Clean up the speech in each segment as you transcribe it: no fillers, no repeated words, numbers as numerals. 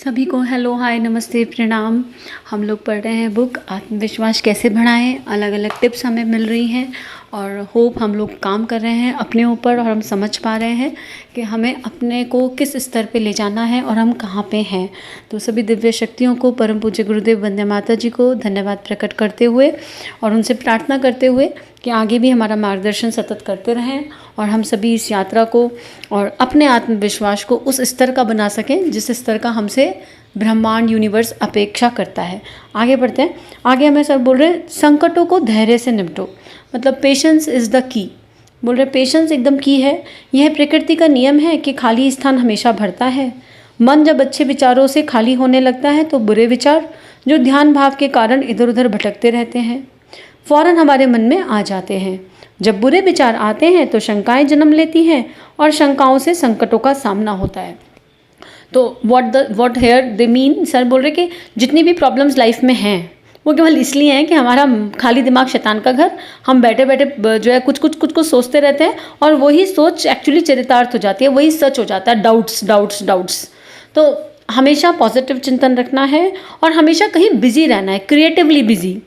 सभी को hello hi नमस्ते प्रणाम। हम लोग पढ़ रहे हैं बुक आत्मविश्वास कैसे बढ़ाएं। अलग अलग टिप्स हमें मिल रही हैं और होप हम लोग काम कर रहे हैं अपने ऊपर और हम समझ पा रहे हैं कि हमें अपने को किस स्तर पे ले जाना है और हम कहाँ पे हैं। तो सभी दिव्य शक्तियों को, परम पूज्य गुरुदेव वंदे माता जी को धन्यवाद प्रकट करते हुए और उनसे प्रार्थना करते हुए कि आगे भी हमारा मार्गदर्शन सतत करते रहें और हम सभी इस यात्रा को और अपने आत्मविश्वास को उस स्तर का बना सकें जिस स्तर का हमसे ब्रह्मांड यूनिवर्स अपेक्षा करता है। आगे बढ़ते हैं। आगे हमें सर बोल रहे हैं संकटों को धैर्य से निपटो, मतलब पेशेंस इज़ द की। बोल रहे पेशेंस एकदम की है। यह प्रकृति का नियम है कि खाली स्थान हमेशा भरता है। मन जब अच्छे विचारों से खाली होने लगता है तो बुरे विचार जो ध्यान भाव के कारण इधर उधर भटकते रहते हैं फौरन हमारे मन में आ जाते हैं। जब बुरे विचार आते हैं तो शंकाएं जन्म लेती हैं और शंकाओं से संकटों का सामना होता है। तो what here they mean, sir बोल रहे कि जितनी भी प्रॉब्लम्स लाइफ में हैं वो केवल इसलिए हैं कि हमारा खाली दिमाग शैतान का घर। हम बैठे बैठे जो है कुछ सोचते रहते हैं और वही सोच एक्चुअली चरितार्थ हो जाती है, वही सच हो जाता है। डाउट्स। तो हमेशा पॉजिटिव चिंतन रखना है और हमेशा कहीं बिजी रहना है, क्रिएटिवली बिजी।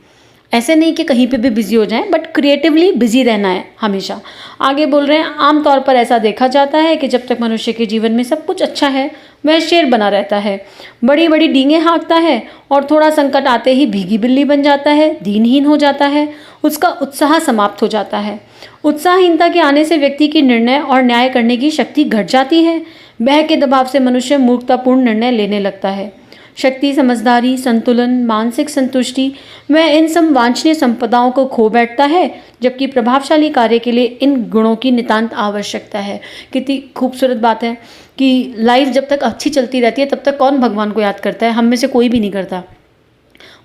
ऐसे नहीं कि कहीं पे भी बिजी हो जाएं, बट क्रिएटिवली बिजी रहना है हमेशा। आगे बोल रहे हैं आमतौर पर ऐसा देखा जाता है कि जब तक मनुष्य के जीवन में सब कुछ अच्छा है वह शेर बना रहता है, बड़ी बड़ी डींगें हाँकता है और थोड़ा संकट आते ही भीगी बिल्ली बन जाता है, दीनहीन हो जाता है, उसका उत्साह समाप्त हो जाता है। उत्साहहीनता के आने से व्यक्ति की निर्णय और न्याय करने की शक्ति घट जाती है। भय के दबाव से मनुष्य मूर्खतापूर्ण निर्णय लेने लगता है। शक्ति, समझदारी, संतुलन, मानसिक संतुष्टि वह इन सब वांछनीय संपदाओं को खो बैठता है, जबकि प्रभावशाली कार्य के लिए इन गुणों की नितांत आवश्यकता है। कितनी खूबसूरत बात है कि लाइफ जब तक अच्छी चलती रहती है तब तक कौन भगवान को याद करता है? हम में से कोई भी नहीं करता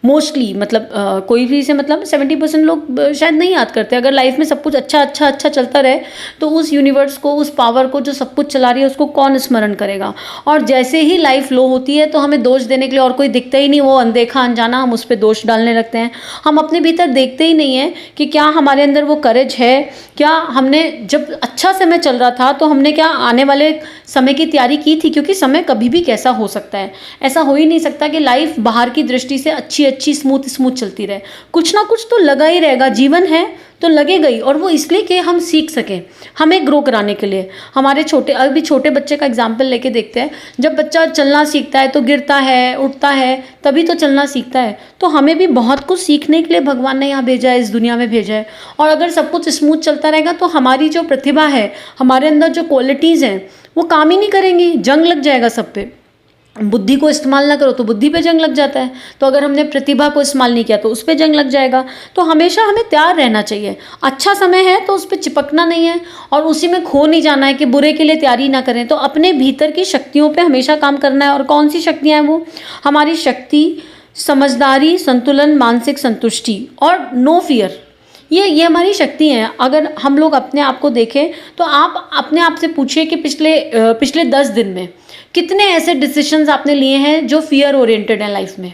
मोस्टली, मतलब कोई भी से मतलब 70% लोग शायद नहीं याद करते। अगर लाइफ में सब कुछ अच्छा चलता रहे तो उस यूनिवर्स को, उस पावर को जो सब कुछ चला रही है उसको कौन स्मरण करेगा। और जैसे ही लाइफ लो होती है तो हमें दोष देने के लिए और कोई दिखता ही नहीं, वो अनदेखा अनजाना हम उस पर दोष डालने लगते हैं। हम अपने भीतर देखते ही नहीं है कि क्या हमारे अंदर वो करेज है, क्या हमने जब अच्छा समय चल रहा था तो हमने क्या आने वाले समय की तैयारी की थी, क्योंकि समय कभी भी कैसा हो सकता है। ऐसा हो ही नहीं सकता कि लाइफ बाहर की दृष्टि से अच्छी स्मूथ चलती रहे। कुछ ना कुछ तो लगा ही रहेगा, जीवन है तो लगेगा ही। और वो इसलिए कि हम सीख सकें, हमें ग्रो कराने के लिए। हमारे छोटे बच्चे का एग्जाम्पल लेके देखते हैं। जब बच्चा चलना सीखता है तो गिरता है, उठता है, तभी तो चलना सीखता है। तो हमें भी बहुत कुछ सीखने के लिए भगवान ने यहाँ भेजा है, इस दुनिया में भेजा है। और अगर सब कुछ स्मूथ चलता रहेगा तो हमारी जो प्रतिभा है, हमारे अंदर जो क्वालिटीज़ हैं वो काम ही नहीं करेंगी, जंग लग जाएगा सब पे। बुद्धि को इस्तेमाल ना करो तो बुद्धि पे जंग लग जाता है, तो अगर हमने प्रतिभा को इस्तेमाल नहीं किया तो उस पे जंग लग जाएगा। तो हमेशा हमें तैयार रहना चाहिए। अच्छा समय है तो उस पर चिपकना नहीं है और उसी में खो नहीं जाना है कि बुरे के लिए तैयारी ना करें। तो अपने भीतर की शक्तियों पे हमेशा काम करना है। और कौन सी शक्तियाँ हैं वो? हमारी शक्ति, समझदारी, संतुलन, मानसिक संतुष्टि और नो फियर, ये हमारी शक्ति हैं। अगर हम लोग अपने आप को देखें तो आप अपने आप से पूछिए कि पिछले 10 दिन में कितने ऐसे डिसीजंस आपने लिए हैं जो फियर ओरिएंटेड हैं लाइफ में।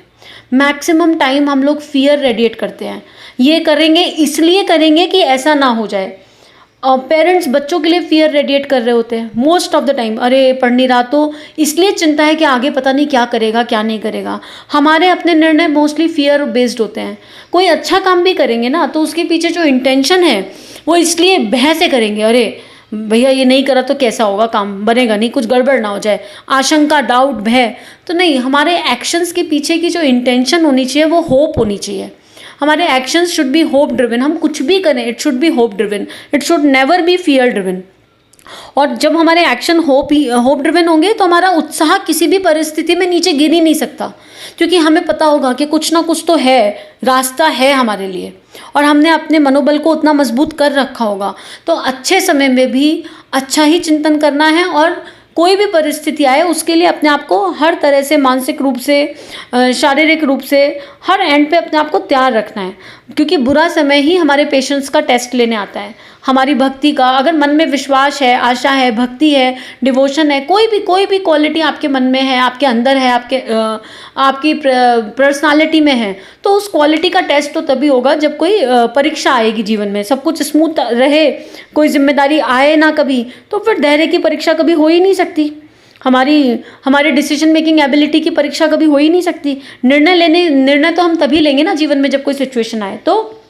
मैक्सिमम टाइम हम लोग फियर रेडिएट करते हैं, ये करेंगे इसलिए करेंगे कि ऐसा ना हो जाए। पेरेंट्स बच्चों के लिए फियर रेडिएट कर रहे होते हैं मोस्ट ऑफ द टाइम। अरे पढ़ नहीं रहा तो इसलिए चिंता है कि आगे पता नहीं क्या करेगा क्या नहीं करेगा। हमारे अपने निर्णय मोस्टली फियर बेस्ड होते हैं। कोई अच्छा काम भी करेंगे ना तो उसके पीछे जो इंटेंशन है वो इसलिए भय से करेंगे, अरे भैया ये नहीं करा तो कैसा होगा, काम बनेगा नहीं, कुछ गड़बड़ ना हो जाए, आशंका, डाउट, भय। तो नहीं, हमारे एक्शंस के पीछे की जो इंटेंशन होनी चाहिए वो होप होनी चाहिए। हमारे actions should be hope driven. हम कुछ भी करें it should be hope driven, it should never be fear driven. और जब हमारे एक्शन होप ड्रिवन होंगे तो हमारा उत्साह किसी भी परिस्थिति में नीचे गिर ही नहीं सकता, क्योंकि हमें पता होगा कि कुछ ना कुछ तो है, रास्ता है हमारे लिए और हमने अपने मनोबल को उतना मजबूत कर रखा होगा। तो अच्छे समय में भी अच्छा ही चिंतन करना है और कोई भी परिस्थिति आए उसके लिए अपने आप को हर तरह से, मानसिक रूप से, शारीरिक रूप से, हर एंड पे अपने आप को तैयार रखना है। क्योंकि बुरा समय ही हमारे पेशेंस का टेस्ट लेने आता है, हमारी भक्ति का। अगर मन में विश्वास है, आशा है, भक्ति है, डिवोशन है, कोई भी क्वालिटी आपके मन में है, आपके अंदर है, आपकी पर्सनालिटी में है, तो उस क्वालिटी का टेस्ट तो तभी होगा जब कोई परीक्षा आएगी जीवन में। सब कुछ स्मूथ रहे, कोई जिम्मेदारी आए ना कभी, तो फिर धैर्य की परीक्षा कभी हो ही नहीं सकती। हमारी हमारे डिसीजन मेकिंग एबिलिटी की परीक्षा कभी हो ही नहीं सकती। निर्णय तो हम तभी लेंगे ना जीवन में जब कोई सिचुएशन आए, तो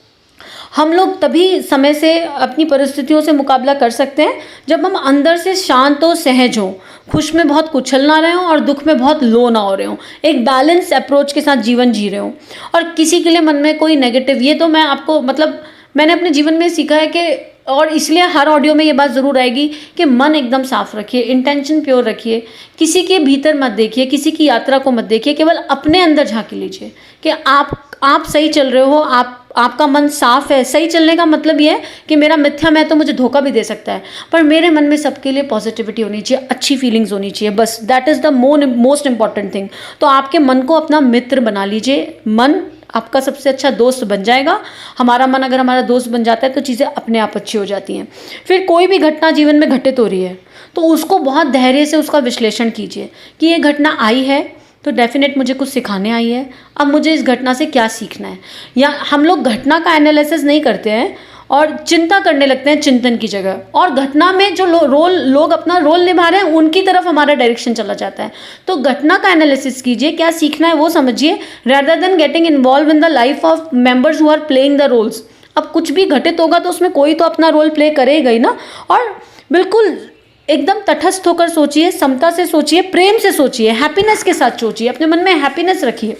हम लोग तभी समय से अपनी परिस्थितियों से मुकाबला कर सकते हैं जब हम अंदर से शांत हो, सहज हो, खुश में बहुत कुचल ना रहे हों और दुख में बहुत लो ना हो रहे हों, एक बैलेंस अप्रोच के साथ जीवन जी रहे हों। और किसी के लिए मन में कोई नेगेटिव, ये तो मैं आपको मतलब मैंने अपने जीवन में सीखा है कि, और इसलिए हर ऑडियो में ये बात ज़रूर आएगी कि मन एकदम साफ रखिए, इंटेंशन प्योर रखिए, किसी के भीतर मत देखिए, किसी की यात्रा को मत देखिए, केवल अपने अंदर झांकी लीजिए कि आप सही चल रहे हो, आपका मन साफ है। सही चलने का मतलब ये है कि मेरा मिथ्या मैं तो मुझे धोखा भी दे सकता है, पर मेरे मन में सबके लिए पॉजिटिविटी होनी चाहिए, अच्छी फीलिंग्स होनी चाहिए, बस that is the most important thing. तो आपके मन को अपना मित्र बना लीजिए, मन आपका सबसे अच्छा दोस्त बन जाएगा। हमारा मन अगर हमारा दोस्त बन जाता है तो चीज़ें अपने आप अच्छी हो जाती हैं। फिर कोई भी घटना जीवन में घटित हो रही है तो उसको बहुत धैर्य से उसका विश्लेषण कीजिए कि ये घटना आई है तो डेफिनेट मुझे कुछ सिखाने आई है, अब मुझे इस घटना से क्या सीखना है। या हम लोग घटना का एनालिसिस नहीं करते हैं और चिंता करने लगते हैं चिंतन की जगह, और घटना में जो लोग अपना रोल निभा रहे हैं उनकी तरफ हमारा डायरेक्शन चला जाता है। तो घटना का एनालिसिस कीजिए, क्या सीखना है वो समझिए, rather than getting involved in the life of members who are playing the roles। अब कुछ भी घटित होगा तो उसमें कोई तो अपना रोल प्ले करेगा ही ना। और बिल्कुल एकदम तटस्थ होकर सोचिए, समता से सोचिए, प्रेम से सोचिए, हैप्पीनेस के साथ सोचिए, अपने मन में हैप्पीनेस रखिए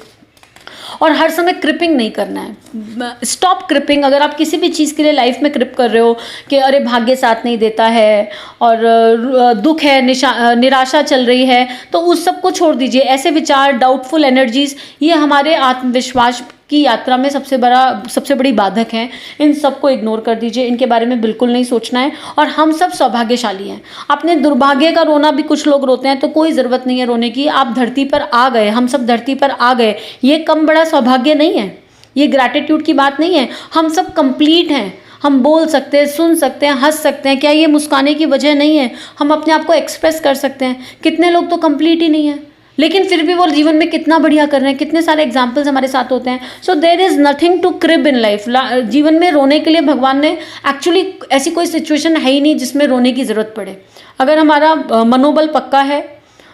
और हर समय क्रिपिंग नहीं करना है। Stop creeping. अगर आप किसी भी चीज़ के लिए लाइफ में क्रिप कर रहे हो कि अरे भाग्य साथ नहीं देता है और दुख है, निराशा चल रही है, तो उस सब को छोड़ दीजिए। ऐसे विचार, डाउटफुल एनर्जीज, ये हमारे आत्मविश्वास की यात्रा में सबसे बड़ी बाधक हैं। इन सबको इग्नोर कर दीजिए, इनके बारे में बिल्कुल नहीं सोचना है। और हम सब सौभाग्यशाली हैं। अपने दुर्भाग्य का रोना भी कुछ लोग रोते हैं, तो कोई ज़रूरत नहीं है रोने की। आप धरती पर आ गए, हम सब धरती पर आ गए, ये कम बड़ा सौभाग्य नहीं है, ये ग्रैटिट्यूड की बात नहीं है। हम सब कंप्लीट हैं, हम बोल सकते हैं, सुन सकते हैं, हंस सकते हैं। क्या ये मुस्काने की वजह नहीं है? हम अपने आप को एक्सप्रेस कर सकते हैं। कितने लोग तो कंप्लीट ही नहीं है, लेकिन फिर भी वो जीवन में कितना बढ़िया कर रहे हैं। कितने सारे एग्जाम्पल्स हमारे साथ होते हैं। So there is nothing to crib in life. जीवन में रोने के लिए भगवान ने एक्चुअली ऐसी कोई सिचुएशन है ही नहीं जिसमें रोने की ज़रूरत पड़े। अगर हमारा मनोबल पक्का है,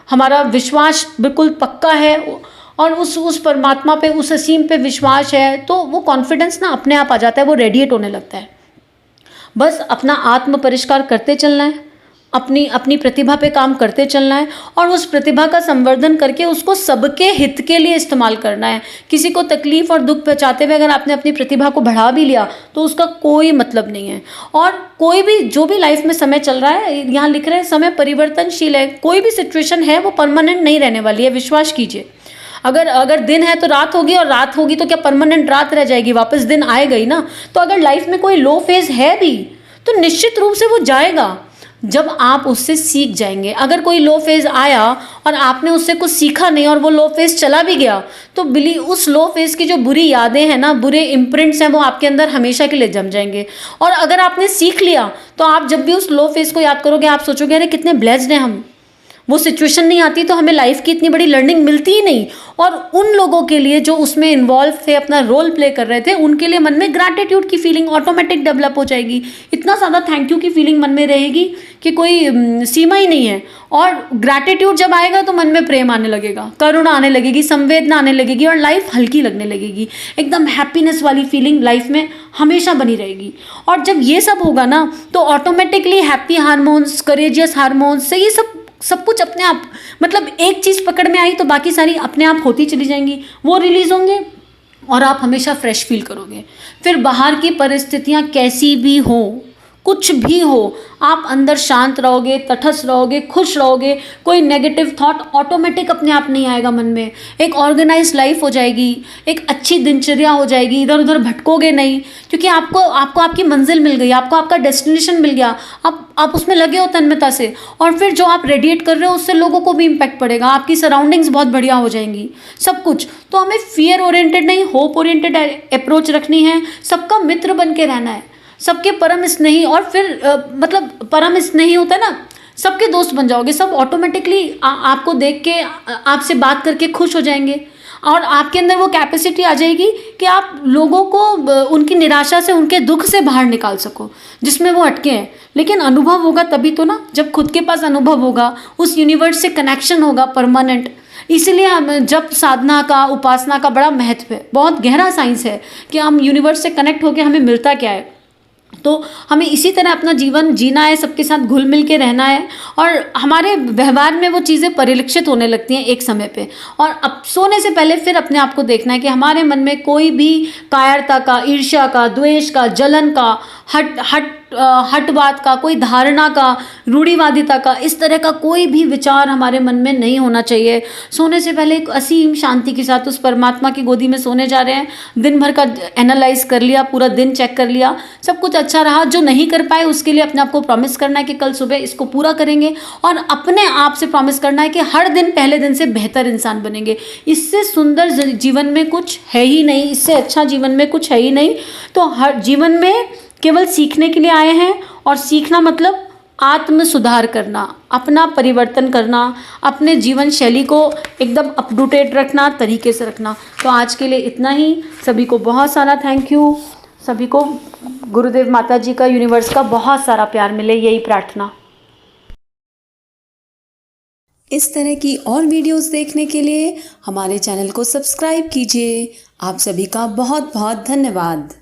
हमारा विश्वास बिल्कुल पक्का है और उस परमात्मा पे, उस असीम पे विश्वास है, तो वो कॉन्फिडेंस ना अपने आप आ जाता है, वो रेडिएट होने लगता है। बस अपना आत्म परिष्कार करते चलना है, अपनी प्रतिभा पे काम करते चलना है और उस प्रतिभा का संवर्धन करके उसको सबके हित के लिए इस्तेमाल करना है। किसी को तकलीफ और दुख पहुंचाते हुए अगर आपने अपनी प्रतिभा को बढ़ा भी लिया तो उसका कोई मतलब नहीं है। और कोई भी, जो भी लाइफ में समय चल रहा है, यहाँ लिख रहे हैं समय परिवर्तनशील है। कोई भी सिचुएशन है वो परमानेंट नहीं रहने वाली है, विश्वास कीजिए। अगर दिन है तो रात होगी, और रात होगी तो क्या परमानेंट रात रह जाएगी? वापस दिन आएगा ही ना। तो अगर लाइफ में कोई लो फेज है भी तो निश्चित रूप से वो जाएगा जब आप उससे सीख जाएंगे। अगर कोई लो फेज आया और आपने उससे कुछ सीखा नहीं और वो लो फेज चला भी गया, तो उस लो फेज की जो बुरी यादें हैं ना, बुरे इम्प्रिंट्स हैं, वो आपके अंदर हमेशा के लिए जम जाएंगे। और अगर आपने सीख लिया तो आप जब भी उस लो फेज को याद करोगे, आप सोचोगे अरे कितने ब्लेस्ड हैं हम। वो सिचुएशन नहीं आती तो हमें लाइफ की इतनी बड़ी लर्निंग मिलती ही नहीं। और उन लोगों के लिए जो उसमें इन्वॉल्व थे, अपना रोल प्ले कर रहे थे, उनके लिए मन में ग्रैटिट्यूड की फीलिंग ऑटोमेटिक डेवलप हो जाएगी। इतना ज़्यादा थैंक यू की फीलिंग मन में रहेगी कि कोई सीमा ही नहीं है। और ग्रैटिट्यूड जब आएगा तो मन में प्रेम आने लगेगा, करुणा आने लगेगी, संवेदना आने लगेगी और लाइफ हल्की लगने लगेगी। एकदम हैप्पीनेस वाली फीलिंग लाइफ में हमेशा बनी रहेगी। और जब ये सब होगा ना तो automatically happy hormones, courageous hormones से ये सब कुछ अपने आप, मतलब एक चीज़ पकड़ में आई तो बाकी सारी अपने आप होती चली जाएंगी, वो रिलीज होंगे और आप हमेशा फ्रेश फील करोगे। फिर बाहर की परिस्थितियाँ कैसी भी हो, कुछ भी हो, आप अंदर शांत रहोगे, तटस्थ रहोगे, खुश रहोगे। कोई नेगेटिव थॉट ऑटोमेटिक अपने आप नहीं आएगा मन में। एक ऑर्गेनाइज्ड लाइफ हो जाएगी, एक अच्छी दिनचर्या हो जाएगी, इधर उधर भटकोगे नहीं, क्योंकि आपको आपकी मंजिल मिल गई, आपको आपका डेस्टिनेशन मिल गया। आप उसमें लगे हो तन्मयता से, और फिर जो आप रेडिएट कर रहे हो उससे लोगों को भी इम्पैक्ट पड़ेगा, आपकी सराउंडिंग्स बहुत बढ़िया हो जाएंगी, सब कुछ। तो हमें फियर ओरिएंटेड नहीं, होप ओरिएंटेड अप्रोच रखनी है। सबका मित्र बन के रहना है, सबके परम स्नेही। और फिर मतलब परम स्नेही होता है ना, सबके दोस्त बन जाओगे। सब ऑटोमेटिकली आपको देख के, आपसे बात करके खुश हो जाएंगे। और आपके अंदर वो कैपेसिटी आ जाएगी कि आप लोगों को उनकी निराशा से, उनके दुख से बाहर निकाल सको जिसमें वो अटके हैं। लेकिन अनुभव होगा तभी तो ना, जब खुद के पास अनुभव होगा, उस यूनिवर्स से कनेक्शन होगा परमानेंट। इसीलिए हम जब साधना का, उपासना का बड़ा महत्व है, बहुत गहरा साइंस है कि हम यूनिवर्स से कनेक्ट होकर हमें मिलता क्या है। तो हमें इसी तरह अपना जीवन जीना है, सबके साथ घुल मिल के रहना है, और हमारे व्यवहार में वो चीज़ें परिलक्षित होने लगती हैं एक समय पे। और अब सोने से पहले फिर अपने आप को देखना है कि हमारे मन में कोई भी कायरता का, ईर्ष्या का, द्वेष का, जलन का, हटवाद का, कोई धारणा का, रूढ़िवादिता का, इस तरह का कोई भी विचार हमारे मन में नहीं होना चाहिए। सोने से पहले एक असीम शांति के साथ उस परमात्मा की गोदी में सोने जा रहे हैं। दिन भर का एनालाइज कर लिया, पूरा दिन चेक कर लिया, सब कुछ अच्छा रहा। जो नहीं कर पाए उसके लिए अपने आप को प्रॉमिस करना है कि कल सुबह इसको पूरा करेंगे, और अपने आप से प्रॉमिस करना है कि हर दिन पहले दिन से बेहतर इंसान बनेंगे। इससे सुंदर जीवन में कुछ है ही नहीं, इससे अच्छा जीवन में कुछ है ही नहीं। तो हर जीवन में केवल सीखने के लिए आए हैं, और सीखना मतलब आत्म सुधार करना, अपना परिवर्तन करना, अपने जीवन शैली को एकदम अप टू डेट रखना, तरीके से रखना। तो आज के लिए इतना ही। सभी को बहुत सारा थैंक यू। सभी को गुरुदेव माता जी का, यूनिवर्स का बहुत सारा प्यार मिले, यही प्रार्थना। इस तरह की और वीडियोस देखने के लिए हमारे चैनल को सब्सक्राइब कीजिए। आप सभी का बहुत बहुत धन्यवाद।